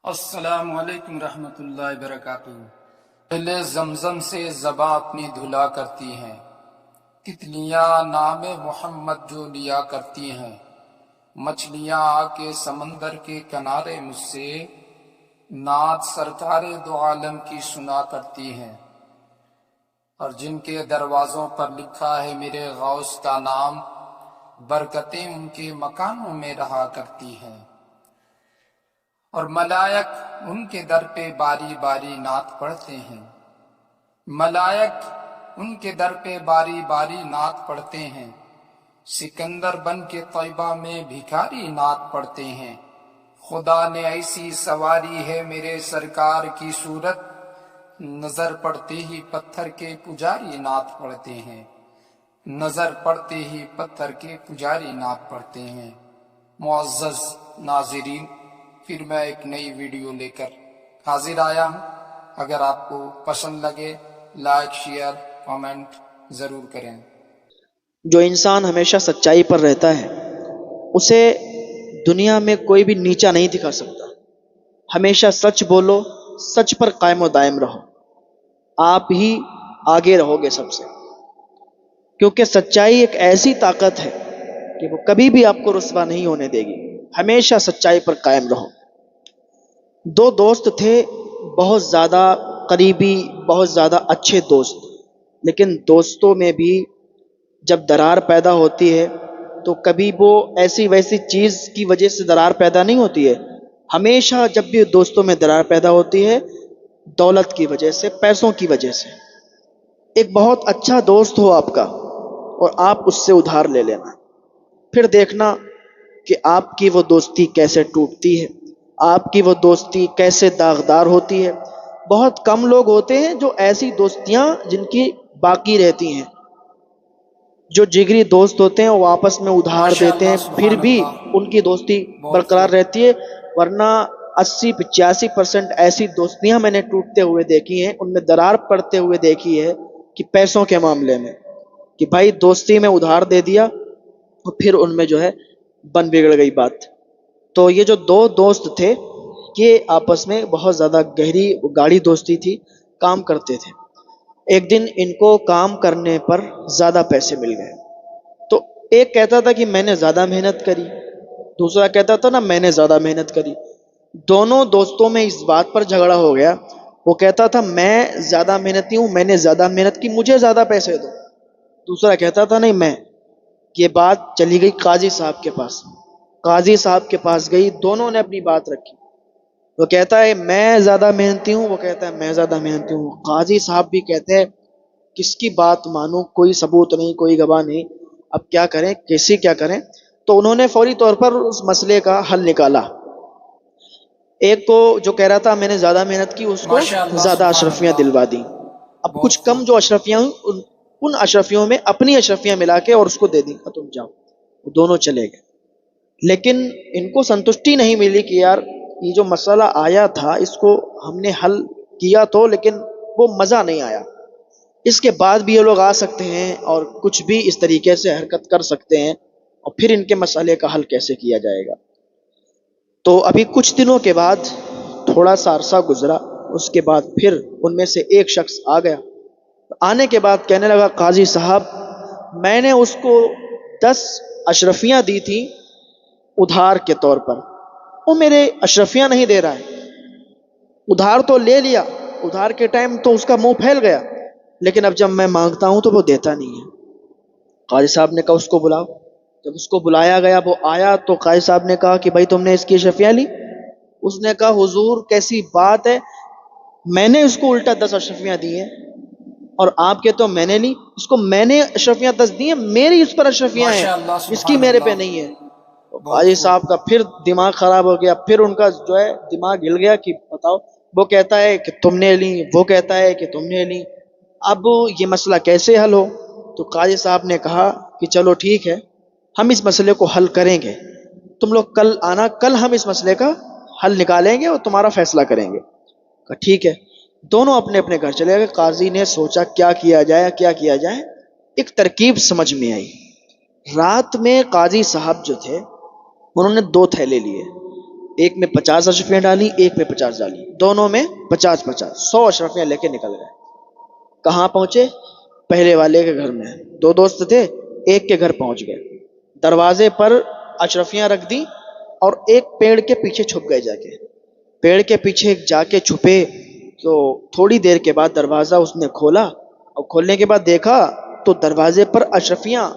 السلام علیکم رحمۃ اللہ وبرکاتہ۔ دل زمزم سے زباں اپنی دھلا کرتی ہیں، تتلیاں نام محمد جو لیا کرتی ہیں، مچھلیاں آ کے سمندر کے کنارے مجھ سے نعت سرکار دو عالم کی سنا کرتی ہیں، اور جن کے دروازوں پر لکھا ہے میرے غوث کا نام، برکتیں ان کے مکانوں میں رہا کرتی ہیں، اور ملائک ان کے در پہ باری باری نعت پڑھتے ہیں، ملائک ان کے در پہ باری باری نعت پڑھتے ہیں، سکندر بن کے طیبہ میں بھکاری نعت پڑھتے ہیں، خدا نے ایسی سواری ہے میرے سرکار کی صورت، نظر پڑتے ہی پتھر کے پجاری نعت پڑھتے ہیں، نظر پڑتے ہی پتھر کے پجاری نعت پڑھتے ہیں۔ معزز ناظرین، پھر میں ایک نئی ویڈیو لے کر حاضر آیا ہوں۔ اگر آپ کو پسند لگے لائک شیئر کامنٹ ضرور کریں۔ جو انسان ہمیشہ سچائی پر رہتا ہے اسے دنیا میں کوئی بھی نیچا نہیں دکھا سکتا۔ ہمیشہ سچ بولو، سچ پر قائم و دائم رہو، آپ ہی آگے رہو گے سب سے، کیونکہ سچائی ایک ایسی طاقت ہے کہ وہ کبھی بھی آپ کو رسوا نہیں ہونے دے گی۔ ہمیشہ سچائی پر قائم رہو۔ دو دوست تھے، بہت زیادہ قریبی، بہت زیادہ اچھے دوست، لیکن دوستوں میں بھی جب درار پیدا ہوتی ہے تو کبھی وہ ایسی ویسی چیز کی وجہ سے درار پیدا نہیں ہوتی ہے۔ ہمیشہ جب بھی دوستوں میں درار پیدا ہوتی ہے دولت کی وجہ سے، پیسوں کی وجہ سے۔ ایک بہت اچھا دوست ہو آپ کا اور آپ اس سے ادھار لے لینا، پھر دیکھنا کہ آپ کی وہ دوستی کیسے ٹوٹتی ہے، آپ کی وہ دوستی کیسے داغدار ہوتی ہے۔ بہت کم لوگ ہوتے ہیں جو ایسی دوستیاں جن کی باقی رہتی ہیں۔ جو جگری دوست ہوتے ہیں وہ آپس میں ادھار دیتے ہیں، پھر بھی ان کی دوستی برقرار رہتی ہے، ورنہ 80-85% ایسی دوستیاں میں نے ٹوٹتے ہوئے دیکھی ہیں، ان میں درار پڑتے ہوئے دیکھی ہے کہ پیسوں کے معاملے میں، کہ بھائی دوستی میں ادھار دے دیا اور پھر ان میں جو ہے بن بگڑ گئی بات۔ تو یہ جو دو دوست تھے یہ آپس میں بہت زیادہ گہری گاڑی دوستی تھی، کام کرتے تھے۔ ایک دن ان کو کام کرنے پر زیادہ پیسے مل گئے، تو ایک کہتا تھا کہ میں نے زیادہ محنت کری، دوسرا کہتا تھا نا میں نے زیادہ محنت کری۔ دونوں دوستوں میں اس بات پر جھگڑا ہو گیا، وہ کہتا تھا میں زیادہ محنتی ہوں، میں نے زیادہ محنت کی، مجھے زیادہ پیسے دو۔ دوسرا کہتا تھا نہیں میں۔ یہ بات چلی گئی قاضی صاحب کے پاس، قاضی صاحب کے پاس گئی، دونوں نے اپنی بات رکھی۔ وہ کہتا ہے میں زیادہ محنتی ہوں، وہ کہتا ہے میں زیادہ محنتی ہوں۔ قاضی صاحب بھی کہتے ہیں کس کی بات مانوں، کوئی ثبوت نہیں، کوئی گواہ نہیں، اب کیا کریں، کیسے کیا کریں؟ تو انہوں نے فوری طور پر اس مسئلے کا حل نکالا۔ ایک کو جو کہہ رہا تھا میں نے زیادہ محنت کی، اس کو زیادہ اشرفیاں دلوا دی۔ اب کچھ کم جو اشرفیاں ہوئی ان اشرفیوں میں اپنی اشرفیاں ملا کے اور اس کو دے دی، تم جاؤ۔ دونوں چلے گئے، لیکن ان کو سنتشٹی نہیں ملی کہ یار یہ جو مسئلہ آیا تھا اس کو ہم نے حل کیا تو، لیکن وہ مزہ نہیں آیا، اس کے بعد بھی یہ لوگ آ سکتے ہیں اور کچھ بھی اس طریقے سے حرکت کر سکتے ہیں، اور پھر ان کے مسئلے کا حل کیسے کیا جائے گا۔ تو ابھی کچھ دنوں کے بعد تھوڑا سا عرصہ گزرا، اس کے بعد پھر ان میں سے ایک شخص آ گیا۔ آنے کے بعد کہنے لگا قاضی صاحب میں نے اس کو 10 اشرفیاں دی تھی ادھار کے طور پر، وہ میرے اشرفیاں نہیں دے رہا ہے۔ ادھار تو لے لیا، ادھار کے ٹائم تو اس کا منہ پھیل گیا، لیکن اب جب میں مانگتا ہوں تو وہ دیتا نہیں ہے۔ قاضی صاحب نے کہا اس کو بلاؤ۔ جب اس کو بلایا گیا، وہ آیا تو قاضی صاحب نے کہا کہ بھائی تم نے اس کی اشرفیاں لی؟ اس نے کہا حضور کیسی بات ہے، میں نے اس کو الٹا 10 اشرفیاں دی ہیں، اور آپ کہتے ہو میں نے لی، اس کو میں نے اشرفیاں 10 دی ہیں، میری اس پر اشرفیاں ہیں، اس کی میرے پہ نہیں ہے۔ قاضی صاحب کا پھر دماغ خراب ہو گیا، پھر ان کا جو ہے دماغ ہل گیا کہ بتاؤ، وہ کہتا ہے کہ تم نے لی، وہ کہتا ہے کہ تم نے لی، اب یہ مسئلہ کیسے حل ہو؟ تو قاضی صاحب نے کہا کہ چلو ٹھیک ہے، ہم اس مسئلے کو حل کریں گے، تم لوگ کل آنا، کل ہم اس مسئلے کا حل نکالیں گے اور تمہارا فیصلہ کریں گے۔ کہا ٹھیک ہے۔ دونوں اپنے اپنے گھر چلے گئے۔ قاضی نے سوچا کیا کیا جائے، کیا کیا جائے، ایک ترکیب سمجھ میں آئی۔ رات میں قاضی صاحب جو تھے انہوں نے 2 تھیلے لیے، ایک میں 50 اشرفیاں ڈالی، ایک میں 50 ڈالی، دونوں میں 50 100 اشرفیاں لے کے نکل گئے۔ کہاں پہنچے؟ پہلے والے کے گھر میں، دو دوست تھے، ایک کے گھر پہنچ گئے، دروازے پر اشرفیاں رکھ دی اور ایک پیڑ کے پیچھے چھپ گئے جا کے۔ پیڑ کے پیچھے جا کے چھپے تو تھوڑی دیر کے بعد دروازہ اس نے کھولا، اور کھولنے کے بعد دیکھا تو دروازے پر اشرفیاں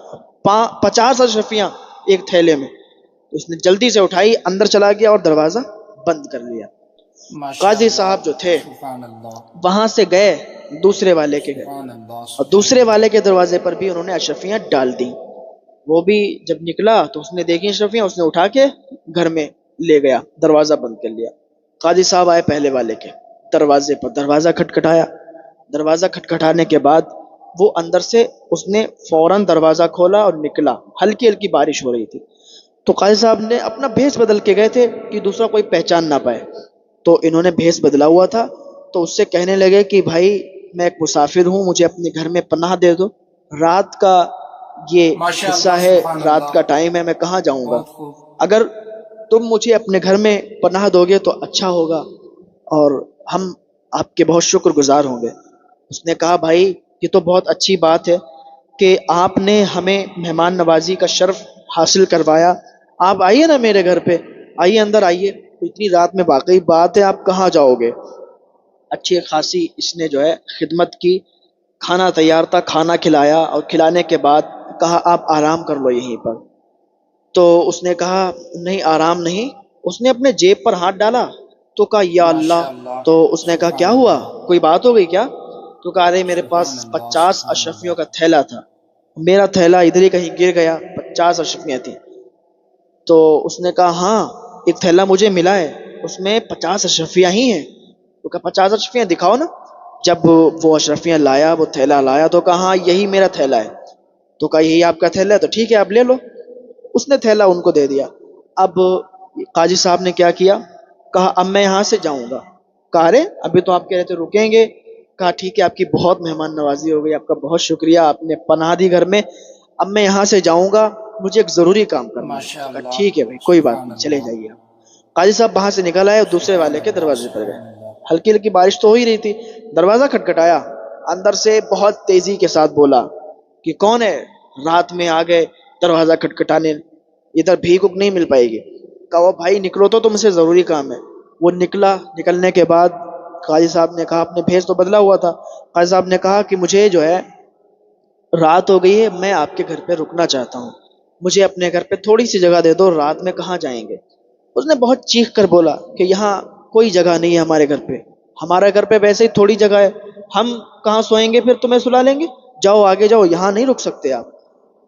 50 اشرفیاں ایک تھیلے میں۔ اس نے جلدی سے اٹھائی، اندر چلا گیا اور دروازہ بند کر لیا۔ قاضی صاحب جو تھے سبحان اللہ، وہاں سے گئے دوسرے والے کے گھر، سبحان اللہ، اور دوسرے والے کے دروازے پر بھی انہوں نے اشرفیاں ڈال دی۔ وہ بھی جب نکلا تو اس نے دیکھی اشرفیاں، اس نے اٹھا کے گھر میں لے گیا، دروازہ بند کر لیا۔ قاضی صاحب آئے پہلے والے کے دروازے پر، دروازہ کھٹکھٹایا، دروازہ کھٹکھٹانے کے بعد وہ اندر سے اس نے فوراً دروازہ کھولا اور نکلا۔ ہلکی ہلکی بارش ہو رہی تھی، تو قاضی صاحب نے اپنا بھیس بدل کے گئے تھے کہ دوسرا کوئی پہچان نہ پائے، تو انہوں نے بھیس بدلا ہوا تھا، تو اس سے کہنے لگے کہ بھائی میں ایک مسافر ہوں، مجھے اپنے گھر میں پناہ دے دو، رات کا یہ ماشاء حصہ اللہ، ہے، سبحان رات اللہ، کا ٹائم ہے، میں کہاں جاؤں گا؟ بہت خوب، اگر تم مجھے اپنے گھر میں پناہ دو گے تو اچھا ہوگا، اور ہم آپ کے بہت شکر گزار ہوں گے۔ اس نے کہا بھائی یہ تو بہت اچھی بات ہے کہ آپ نے ہمیں مہمان نوازی کا شرف حاصل کروایا، آپ آئیے نا میرے گھر پہ، آئیے اندر آئیے، اتنی رات میں واقعی بات ہے، آپ کہاں جاؤ گے؟ اچھی خاصی اس نے جو ہے خدمت کی، کھانا تیار تھا، کھانا کھلایا، اور کھلانے کے بعد کہا آپ آرام کر لو یہیں پر۔ تو اس نے کہا نہیں آرام نہیں، اس نے اپنے جیب پر ہاتھ ڈالا تو کہا یا ماشاء اللہ، اللہ، تو اس نے کہا کیا سبحان ہوا، اللہ، کوئی بات ہو گئی کیا؟ تو کہا ارے میرے پاس سبحان اللہ، 50 سبحان اشرفیوں اللہ، کا تھیلا تھا، میرا تھیلا ادھر ہی کہیں گر گیا، 50 اشرفیاں تھیں۔ تو اس نے کہا ہاں ایک تھیلا مجھے ملا ہے، اس میں 50 اشرفیاں ہی ہیں۔ تو کہا 50 اشرفیاں دکھاؤ نا۔ جب وہ اشرفیاں لایا، وہ تھیلا لایا، تو کہا ہاں یہی میرا تھیلا ہے۔ تو کہا یہی آپ کا تھیلا ہے تو ٹھیک ہے آپ لے لو۔ اس نے تھیلا ان کو دے دیا۔ اب قاضی صاحب نے کیا کیا؟ کہا اب میں یہاں سے جاؤں گا۔ کہا ارے ابھی تو آپ کہہ رہے تھے رکیں گے۔ کہا ٹھیک ہے آپ کی بہت مہمان نوازی ہو گئی، آپ کا بہت شکریہ، آپ نے پناہ دی گھر میں، اب میں یہاں سے جاؤں گا، مجھے ایک ضروری کام کرنا ہے۔ ماشاء تو کہا اللہ، ٹھیک ہے بھائی کوئی بات سبحان نہیں چلے اللہ، جائیے آپ۔ قاضی صاحب وہاں سے نکل آئے اور دوسرے سبحان والے کے اللہ، دروازے پر گئے۔ سبحان اللہ، ہلکی ہلکی بارش تو ہو ہی رہی تھی، دروازہ کھٹکھٹایا، اندر سے بہت تیزی کے ساتھ بولا کہ کون ہے؟ رات میں آ گئے دروازہ کھٹکھٹانے، ادھر بھیک وک نہیں مل پائے گی۔ کہا وہ بھائی نکلو تو تم سے ضروری کام ہے۔ وہ نکلا، نکلنے کے بعد قاضی صاحب نے کہا اپنے بھیس تو بدلا ہوا تھا، قاضی صاحب نے کہا کہ مجھے جو ہے رات ہو گئی ہے، میں آپ کے گھر پہ رکنا چاہتا ہوں، مجھے اپنے گھر پہ تھوڑی سی جگہ دے دو، رات میں کہاں جائیں گے؟ اس نے بہت چیخ کر بولا کہ یہاں کوئی جگہ نہیں ہے ہمارے گھر پہ، ہمارے گھر پہ ویسے ہی تھوڑی جگہ ہے، ہم کہاں سوئیں گے پھر تمہیں سلا لیں گے، جاؤ آگے جاؤ، یہاں نہیں رک سکتے آپ۔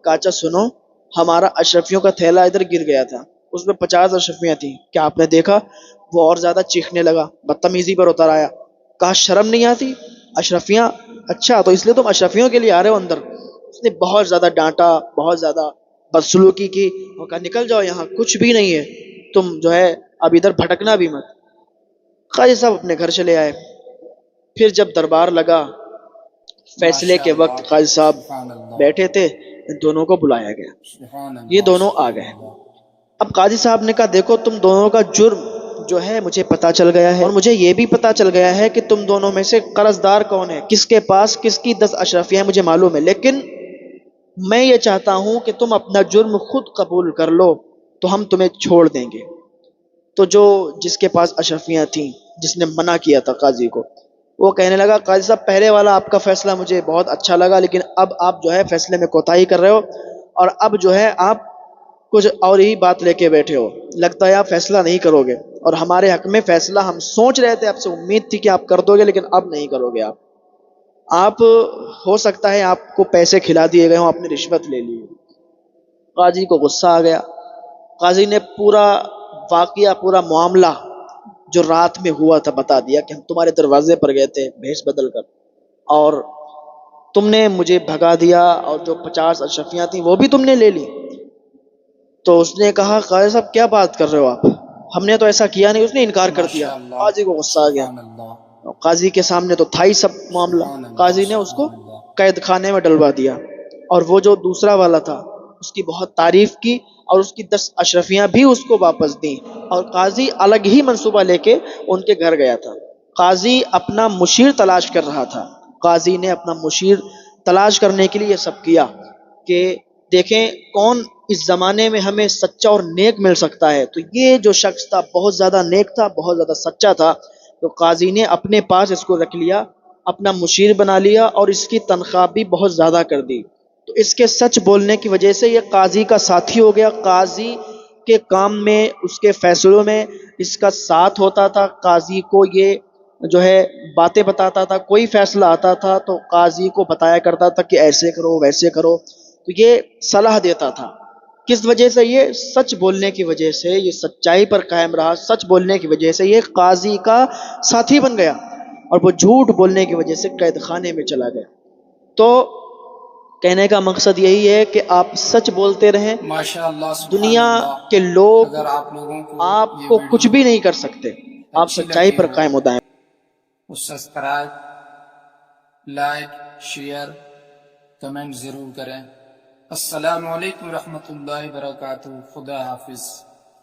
کہا اچھا سنو، ہمارا اشرفیوں کا تھیلا ادھر گر گیا تھا، اس میں 50 اشرفیاں تھیں، کیا آپ نے دیکھا؟ وہ اور زیادہ چیخنے لگا، بدتمیزی پر اتر آیا۔ کہا شرم نہیں آتی؟ اشرفیاں، اچھا تو اس لیے تم اشرفیوں کے لیے آ رہے ہو اندر؟ اس نے بہت زیادہ ڈانٹا، بہت زیادہ بدسلوکی کی، اور کہا نکل جاؤ یہاں، کچھ بھی نہیں ہے، تم جو ہے اب ادھر بھٹکنا بھی مت۔ قاضی صاحب اپنے گھر چلے آئے۔ پھر جب دربار لگا، فیصلے ماشاء کے اللہ، وقت قاضی صاحب سبحان اللہ، بیٹھے تھے، ان دونوں کو بلایا گیا، سبحان یہ اللہ، دونوں آ سبحان گئے۔ اللہ، اب قاضی صاحب نے کہا دیکھو تم دونوں کا جرم جو ہے مجھے پتا چل گیا ہے، اور مجھے یہ بھی پتا چل گیا ہے کہ تم دونوں میں سے قرض دار کون ہے، کس کے پاس کس کی 10 اشرفیاں مجھے معلوم ہے، لیکن میں یہ چاہتا ہوں کہ تم اپنا جرم خود قبول کر لو تو ہم تمہیں چھوڑ دیں گے۔ تو جس کے پاس اشرفیاں تھیں، جس نے منع کیا تھا قاضی کو، وہ کہنے لگا قاضی صاحب پہلے والا آپ کا فیصلہ مجھے بہت اچھا لگا، لیکن اب آپ جو ہے فیصلے میں کوتاہی کر رہے ہو، اور اب جو ہے آپ کچھ اور ہی بات لے کے بیٹھے ہو، لگتا ہے آپ فیصلہ نہیں کرو گے، اور ہمارے حق میں فیصلہ ہم سوچ رہے تھے، آپ سے امید تھی کہ آپ کر دو گے، لیکن اب نہیں کرو گے آپ ہو سکتا ہے آپ کو پیسے کھلا دیے گئے ہوں، آپ نے رشوت لے لی۔ قاضی کو غصہ آ گیا، قاضی نے پورا واقعہ، پورا معاملہ جو رات میں ہوا تھا بتا دیا کہ ہم تمہارے دروازے پر گئے تھے بھیس بدل کر، اور تم نے مجھے بھگا دیا، اور جو 50 اشرفیاں تھیں وہ بھی تم نے لے لی۔ تو اس نے کہا قاضی صاحب کیا بات کر رہے ہو آپ، ہم نے تو ایسا کیا نہیں، اس نے انکار کر دیا۔ ماشاء اللہ، قاضی کو غصہ آ گیا، سبحان اللہ، قاضی کے سامنے تو تھا ہی سب معاملہ، سبحان اللہ، قاضی نے اس کو سبحان اللہ، قید خانے میں ڈلوا دیا، اور وہ جو دوسرا والا تھا اس کی بہت تعریف کی، اور اس کی 10 اشرفیاں بھی اس کو واپس دیں، اور قاضی الگ ہی منصوبہ لے کے ان کے گھر گیا تھا۔ قاضی اپنا مشیر تلاش کر رہا تھا، قاضی نے اپنا مشیر تلاش کرنے کے لیے یہ سب کیا کہ دیکھیں کون اس زمانے میں ہمیں سچا اور نیک مل سکتا ہے۔ تو یہ جو شخص تھا بہت زیادہ نیک تھا، بہت زیادہ سچا تھا، تو قاضی نے اپنے پاس اس کو رکھ لیا، اپنا مشیر بنا لیا، اور اس کی تنخواہ بھی بہت زیادہ کر دی۔ تو اس کے سچ بولنے کی وجہ سے یہ قاضی کا ساتھی ہو گیا، قاضی کے کام میں، اس کے فیصلوں میں اس کا ساتھ ہوتا تھا، قاضی کو یہ جو ہے باتیں بتاتا تھا، کوئی فیصلہ آتا تھا تو قاضی کو بتایا کرتا تھا کہ ایسے کرو ویسے کرو، تو یہ صلاح دیتا تھا۔ کس وجہ سے؟ یہ سچ بولنے کی وجہ سے، یہ سچائی پر قائم رہا، سچ بولنے کی وجہ سے یہ قاضی کا ساتھی بن گیا، اور وہ جھوٹ بولنے کی وجہ سے قید خانے میں چلا گیا۔ تو کہنے کا مقصد یہی ہے کہ آپ سچ بولتے رہیں، ماشاءاللہ سبحان دنیا اللہ۔ کے لوگ اگر آپ لوگوں کو آپ یہ کو کچھ ویڈیو بھی نہیں کر سکتے، آپ اچھی سچائی لگی پر ہو قائم و دائم۔ تو سبسکرائب، لائک، شیئر، کمنٹ ضرور کریں۔ السلام علیکم ورحمۃ اللہ وبرکاتہ۔ خدا حافظ۔